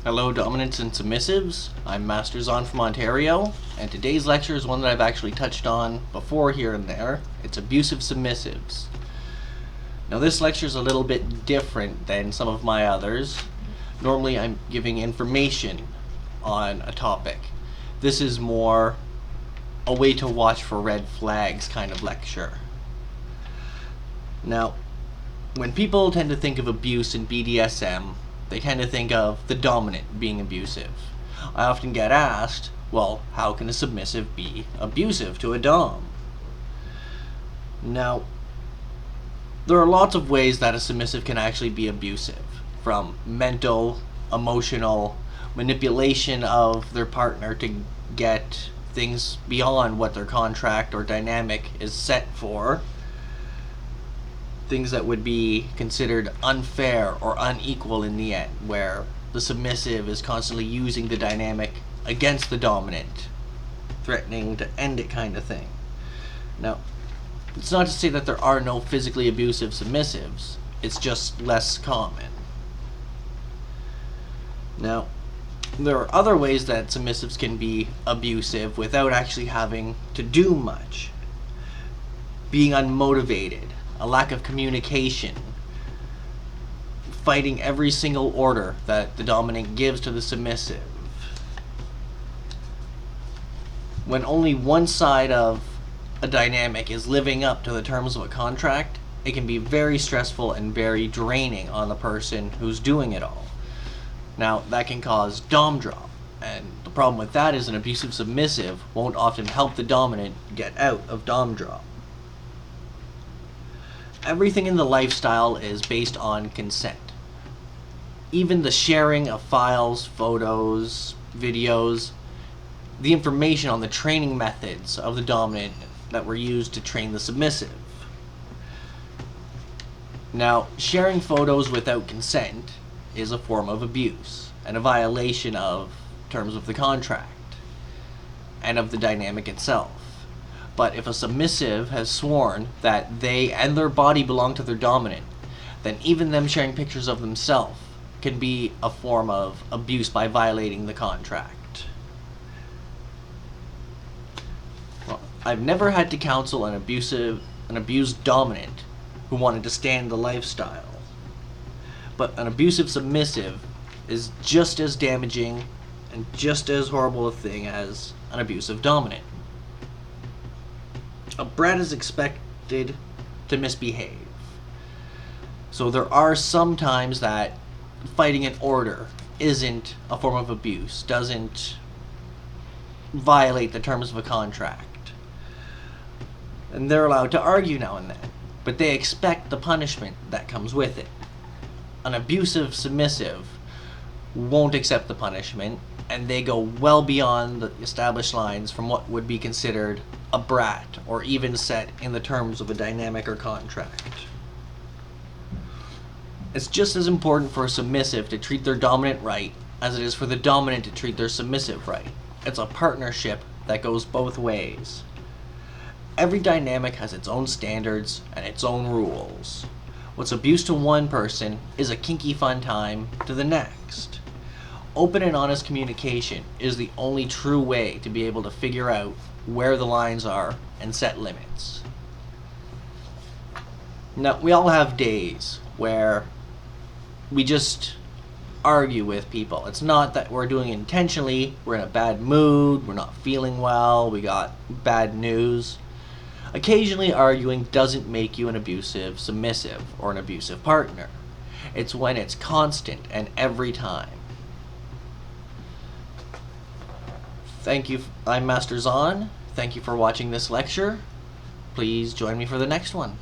Hello, dominants and submissives. I'm Master Zahn from Ontario, and today's lecture is one that I've actually touched on before here and there. It's abusive submissives. Now, this lecture is a little bit different than some of my others. Normally, I'm giving information on a topic. This is more a way to watch for red flags kind of lecture. Now, when people tend to think of abuse in BDSM, they tend to think of the dominant being abusive. I often get asked, well, how can a submissive be abusive to a dom? Now, there are lots of ways that a submissive can actually be abusive, from mental, emotional, manipulation of their partner to get things beyond what their contract or dynamic is set for, things that would be considered unfair or unequal in the end, where the submissive is constantly using the dynamic against the dominant, threatening to end it kind of thing. Now, it's not to say that there are no physically abusive submissives, it's just less common. Now, there are other ways that submissives can be abusive without actually having to do much. Being unmotivated, a lack of communication, fighting every single order that the dominant gives to the submissive. When only one side of a dynamic is living up to the terms of a contract, it can be very stressful and very draining on the person who's doing it all. Now, that can cause dom drop, and the problem with that is an abusive submissive won't often help the dominant get out of dom drop. Everything in the lifestyle is based on consent. Even the sharing of files, photos, videos, the information on the training methods of the dominant that were used to train the submissive. Now, sharing photos without consent is a form of abuse and a violation of terms of the contract and of the dynamic itself. But if a submissive has sworn that they and their body belong to their dominant, then even them sharing pictures of themselves can be a form of abuse by violating the contract. Well, I've never had to counsel an abused dominant who wanted to stay in the lifestyle. But an abusive submissive is just as damaging and just as horrible a thing as an abusive dominant. A brat is expected to misbehave. So there are some times that fighting an order isn't a form of abuse, doesn't violate the terms of a contract. And they're allowed to argue now and then, but they expect the punishment that comes with it. An abusive submissive won't accept the punishment, and they go well beyond the established lines from what would be considered a brat, or even set in the terms of a dynamic or contract. It's just as important for a submissive to treat their dominant right as it is for the dominant to treat their submissive right. It's a partnership that goes both ways. Every dynamic has its own standards and its own rules. What's abuse to one person is a kinky fun time to the next. Open and honest communication is the only true way to be able to figure out where the lines are and set limits. Now, we all have days where we just argue with people. It's not that we're doing it intentionally, we're in a bad mood, we're not feeling well, we got bad news. Occasionally arguing doesn't make you an abusive submissive or an abusive partner. It's when it's constant and every time. Thank you. I'm Master Zahn. Thank you for watching this lecture. Please join me for the next one.